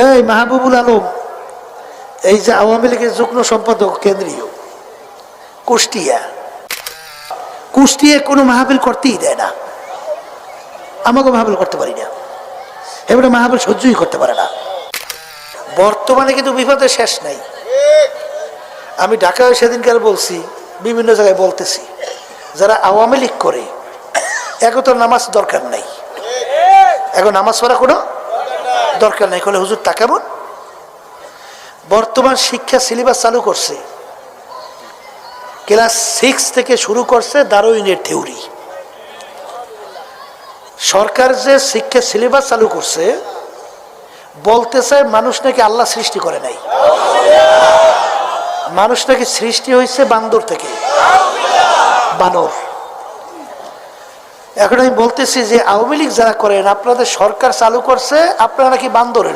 এই মাহবুবুল আলম, এই যে আওয়ামী লীগের যুগ্ম সম্পাদক কেন্দ্রীয় কুষ্টিয়া কোনো মাহফিল করতেই দেয় না। আমাকে মাহফিল করতে পারি না, এবারে মাহফিল সহ্যই করতে পারে না। বর্তমানে কিন্তু বিপদের শেষ নাই। আমি ঢাকায় সেদিনকার বলছি, বিভিন্ন জায়গায় বলতেছি, যারা আওয়ামী লীগ করে এখন তো নামাজ দরকার নাই, এখন নামাজ পড়া কোনো দরকার নাই। কলে হুজুর তা কেমন? বর্তমান শিক্ষা সিলেবাস চালু করছে, ক্লাস 6 থেকে শুরু করছে ডারউইনের থিওরি। সরকার যে শিক্ষা সিলেবাস চালু করছে বলতেছে মানুষ নাকি আল্লাহ সৃষ্টি করে নাই, মানুষ নাকি সৃষ্টি হয়েছে বান্দর থেকে, বানর। এখন আমি বলতেছি যে আওয়ামী লীগ যারা করেন, আপনাদের সরকার চালু করছে, আপনারা নাকি বান্দরের